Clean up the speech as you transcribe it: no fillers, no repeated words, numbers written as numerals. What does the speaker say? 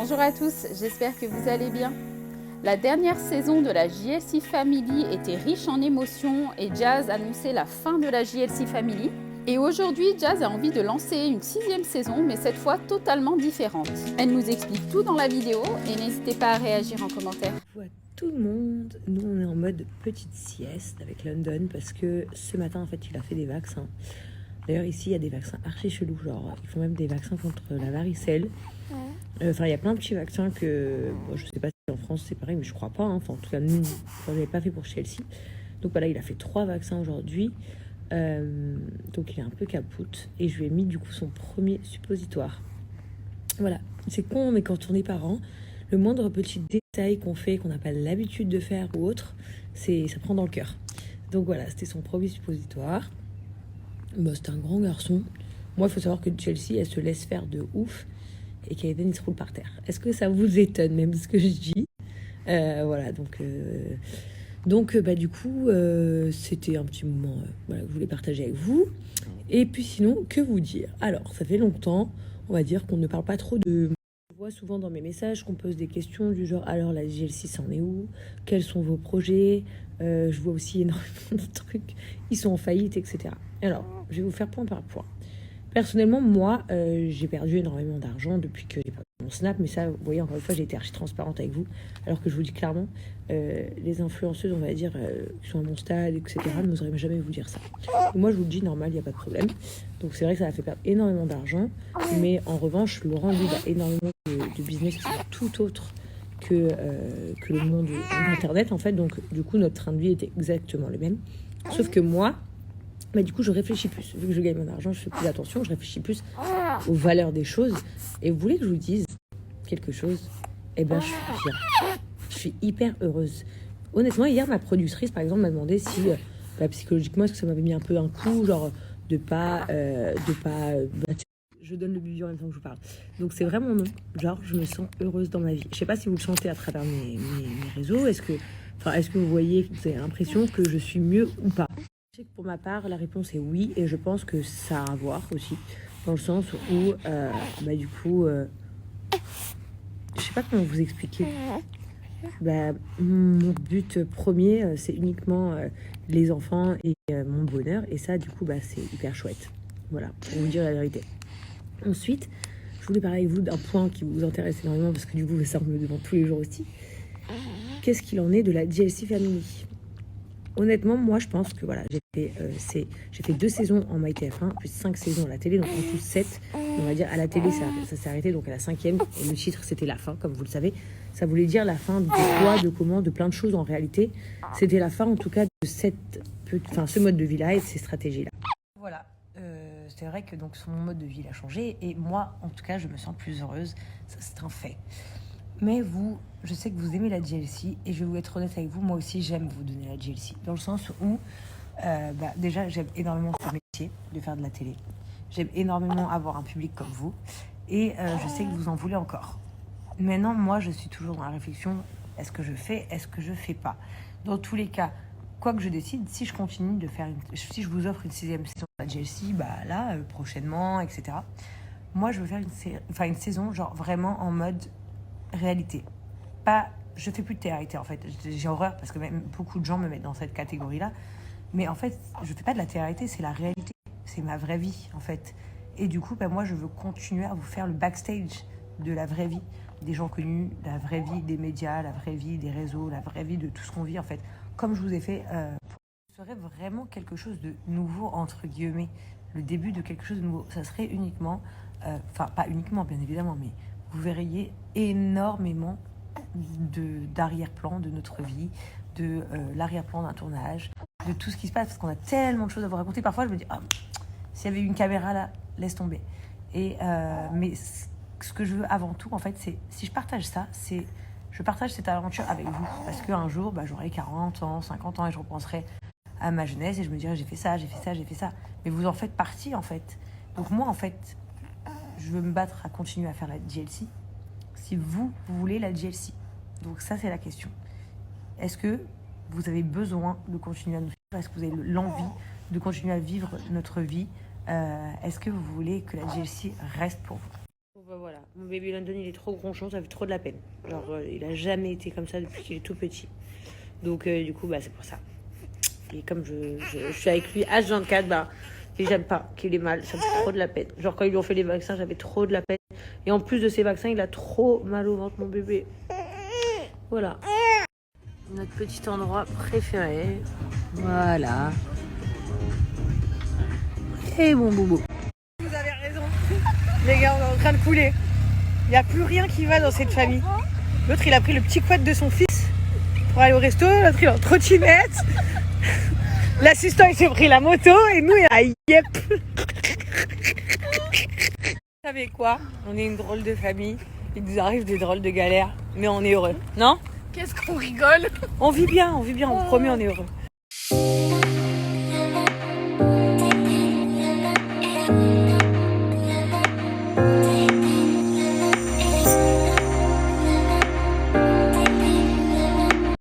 Bonjour à tous, j'espère que vous allez bien. La dernière saison de la JLC Family était riche en émotions et Jazz annonçait la fin de la JLC Family. Et aujourd'hui, Jazz a envie de lancer une 6e saison, mais cette fois totalement différente. Elle nous explique tout dans la vidéo et n'hésitez pas à réagir en commentaire. Bonjour à tout le monde, nous on est en mode petite sieste avec London parce que ce matin en fait il a fait des vaccins. D'ailleurs ici il y a des vaccins archi chelous, genre ils font même des vaccins contre la varicelle. Enfin il y a plein de petits vaccins que bon, je sais pas si en France c'est pareil mais je crois pas, hein. Enfin en tout cas nous on n'avait pas fait pour Chelsea. Donc voilà, il a fait 3 vaccins aujourd'hui. Donc il est un peu capoute et je lui ai mis du coup son premier suppositoire. Voilà, c'est con mais quand on est parent, le moindre petit détail qu'on fait, qu'on n'a pas l'habitude de faire ou autre, ça prend dans le cœur. Donc voilà, c'était son premier suppositoire. Bah, c'est un grand garçon. Moi, il faut savoir que Chelsea, elle se laisse faire de ouf et qu'Aiden, il se roule par terre. Est-ce que ça vous étonne même ce que je dis? Voilà, donc bah, du coup, c'était un petit moment voilà, que je voulais partager avec vous. Et puis sinon, que vous dire? Alors, ça fait longtemps, on va dire qu'on ne parle pas trop de... Je vois souvent dans mes messages qu'on pose des questions du genre alors la JLC c'en est où? Quels sont vos projets? Je vois aussi énormément de trucs, ils sont en faillite, etc. Alors, je vais vous faire point par point. Personnellement, moi, j'ai perdu énormément d'argent depuis que j'ai perdu mon Snap, mais ça, vous voyez, encore une fois, j'ai été archi transparente avec vous, alors que je vous dis clairement, les influenceuses, on va dire, qui sont à mon stade, etc., n'oseraient jamais vous dire ça. Et moi, je vous le dis, normal, il n'y a pas de problème. Donc, c'est vrai que ça a fait perdre énormément d'argent, mais en revanche, Laurent, lui, il a énormément de business qui est tout autre que le monde d'Internet, en fait. Donc, du coup, notre train de vie était exactement le même. Sauf que moi, bah, du coup, je réfléchis plus. Vu que je gagne mon argent, je fais plus attention, je réfléchis plus aux valeurs des choses. Et vous voulez que je vous dise quelque chose? Eh ben, je suis fière. Je suis hyper heureuse. Honnêtement, hier, ma productrice, par exemple, m'a demandé si, bah, psychologiquement, est-ce que ça m'avait mis un peu un coup, genre, de pas... je donne le budget en même temps que je vous parle. Donc, c'est vraiment non. Genre, je me sens heureuse dans ma vie. Je sais pas si vous le sentez à travers mes réseaux. Est-ce que vous voyez, vous avez l'impression que je suis mieux ou pas? Je sais que pour ma part, la réponse est oui, et je pense que ça a à voir aussi, dans le sens où, bah, du coup, je sais pas comment vous expliquer. Bah, mon but premier, c'est uniquement les enfants et mon bonheur, et ça, du coup, bah, c'est hyper chouette. Voilà, pour vous dire la vérité. Ensuite, je voulais parler avec vous d'un point qui vous intéresse énormément, parce que du coup, ça me demande tous les jours aussi. Qu'est-ce qu'il en est de la JLC Family? Honnêtement, moi, je pense que voilà, j'ai fait 2 saisons en MyTF1, plus 5 saisons à la télé, donc en tout 7. On va dire, à la télé, ça s'est arrêté, donc à la 5e. Et le titre, c'était la fin, comme vous le savez. Ça voulait dire la fin de quoi, de comment, de plein de choses en réalité. C'était la fin, en tout cas, de ce mode de vie-là et de ces stratégies-là. Voilà, c'est vrai que donc, mon mode de vie, il a changé. Et moi, en tout cas, je me sens plus heureuse. Ça, c'est un fait. Mais vous, je sais que vous aimez la JLC et je vais vous être honnête avec vous, moi aussi j'aime vous donner la JLC. Dans le sens où, déjà j'aime énormément ce métier de faire de la télé. J'aime énormément avoir un public comme vous et je sais que vous en voulez encore. Maintenant, moi je suis toujours dans la réflexion, est-ce que je fais, est-ce que je fais pas? Dans tous les cas, quoi que je décide, si je continue de faire, si je vous offre une 6e saison de la JLC, bah là, prochainement, etc. Moi je veux faire une saison genre vraiment en mode... réalité. Pas, je fais plus de télé-réalité en fait. J'ai horreur parce que même beaucoup de gens me mettent dans cette catégorie-là. Mais en fait, je fais pas de la télé-réalité, c'est la réalité. C'est ma vraie vie en fait. Et du coup, bah, moi, je veux continuer à vous faire le backstage de la vraie vie des gens connus, la vraie vie des médias, la vraie vie des réseaux, la vraie vie de tout ce qu'on vit en fait. Comme je vous ai fait, ce serait vraiment quelque chose de nouveau entre guillemets. Le début de quelque chose de nouveau. Ça serait uniquement, enfin pas uniquement bien évidemment, mais vous verriez énormément d'arrière-plan de notre vie, de l'arrière-plan d'un tournage, de tout ce qui se passe, parce qu'on a tellement de choses à vous raconter. Parfois, je me dis, ah, s'il y avait une caméra là, laisse tomber. Mais ce que je veux avant tout, en fait, c'est, si je partage ça, je partage cette aventure avec vous. Parce qu'un jour, bah, j'aurai 40 ans, 50 ans, et je repenserai à ma jeunesse, et je me dirai, j'ai fait ça, j'ai fait ça, j'ai fait ça. Mais vous en faites partie, en fait. Donc moi, en fait... je veux me battre à continuer à faire la JLC si vous voulez la JLC. Donc ça, c'est la question. Est-ce que vous avez besoin de continuer à nous suivre? Est-ce que vous avez l'envie de continuer à vivre notre vie? Est-ce que vous voulez que la JLC reste pour vous? Bah voilà, mon baby London il est trop gronchon, ça fait trop de la peine. Genre il a jamais été comme ça depuis qu'il est tout petit. Donc du coup bah c'est pour ça. Et comme je suis avec lui H24, bah et j'aime pas qu'il ait mal, ça me fait trop de la peine. Genre quand ils lui ont fait les vaccins, j'avais trop de la peine. Et en plus de ces vaccins, il a trop mal au ventre mon bébé. Voilà. Notre petit endroit préféré. Voilà. Et mon boubou. Vous avez raison. Les gars, on est en train de couler. Il n'y a plus rien qui va dans cette famille. L'autre, il a pris le petit quad de son fils pour aller au resto. L'autre, il est en trottinette. L'assistant, il s'est pris la moto. Et nous, il a yep. Vous savez quoi? On est une drôle de famille. Il nous arrive des drôles de galères. Mais on est heureux. Non? Qu'est-ce qu'on rigole! On vit bien, on vous promet, on est heureux.